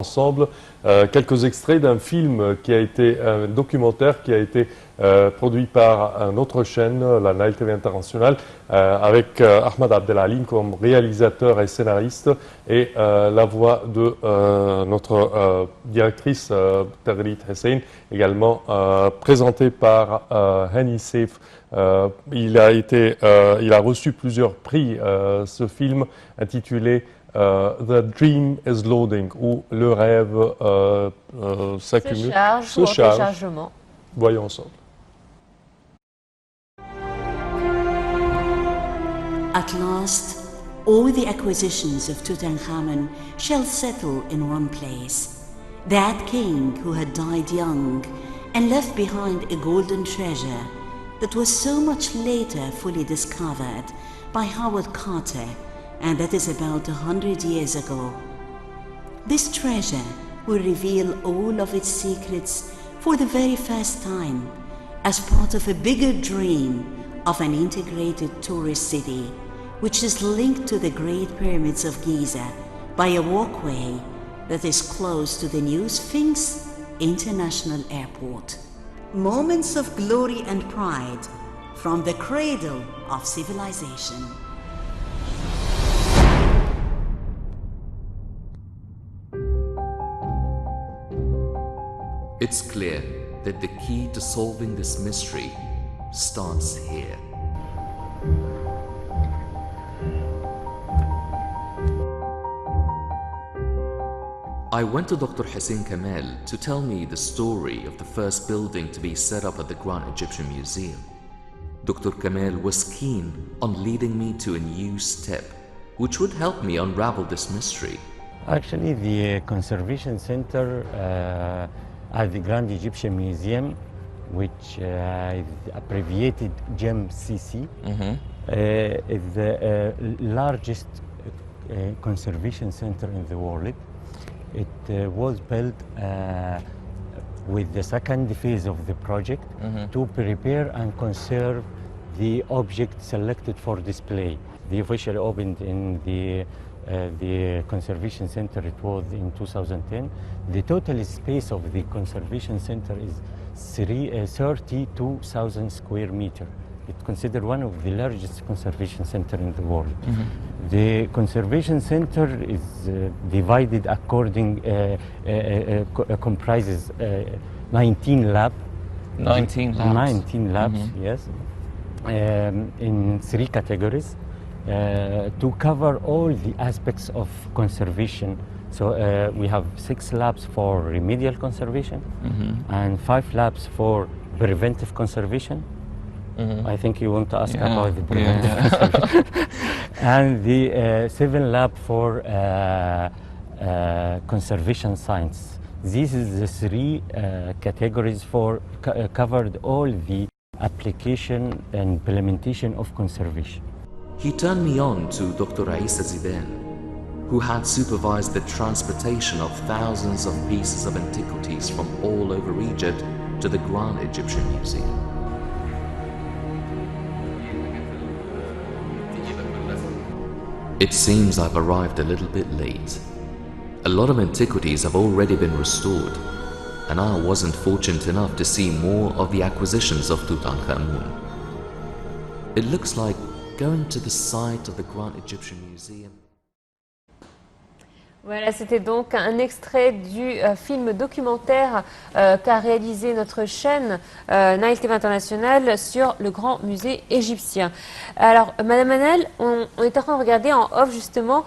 Ensemble quelques extraits d'un film qui a été un documentaire qui a été produit par notre chaîne, la Nile TV International, avec Ahmed Abdelhalim comme réalisateur et scénariste et la voix de notre directrice Tagrit Hussein, également présentée par Hani Seif. Il a reçu plusieurs prix, ce film intitulé The Dream is Loading, où le rêve s'accumule, se charge. Voyons ensemble. At last, all the acquisitions of Tutankhamun shall settle in one place. That king who had died young and left behind a golden treasure that was so much later fully discovered by Howard Carter, and that is about 100 years ago. This treasure will reveal all of its secrets for the very first time as part of a bigger dream of an integrated tourist city, which is linked to the Great Pyramids of Giza by a walkway that is close to the new Sphinx International Airport. Moments of glory and pride from the cradle of civilization. It's clear that the key to solving this mystery starts here. I went to Dr. Hussein Kamal to tell me the story of the first building to be set up at the Grand Egyptian Museum. Dr. Kamal was keen on leading me to a new step, which would help me unravel this mystery. Actually, the Conservation Center at the Grand Egyptian Museum, which is abbreviated GEMCC, is the largest conservation center in the world. It was built with the second phase of the project to prepare and conserve the object selected for display. They officially opened in the Conservation Center, it was in 2010. The total space of the Conservation Center is 32,000 square meters. It's considered one of the largest conservation centers in the world. The Conservation Center is divided according, comprises 19 labs. 19 labs? 19 labs, yes, in 3 categories. To cover all the aspects of conservation. So we have 6 labs for remedial conservation and 5 labs for preventive conservation. I think you want to ask about the preventive conservation. And the 7 lab for conservation science. These is the 3 categories for covered all the application and implementation of conservation. He turned me on to Dr. Isa Zidane, who had supervised the transportation of thousands of pieces of antiquities from all over Egypt to the Grand Egyptian Museum. It seems I've arrived a little bit late. A lot of antiquities have already been restored, and I wasn't fortunate enough to see more of the acquisitions of Tutankhamun. It looks like going to the site of the Grand Egyptian Museum. Voilà, c'était donc un extrait du film documentaire qu'a réalisé notre chaîne Nile TV International sur le Grand Musée égyptien. Alors, Madame Manal, on est en train de regarder en off justement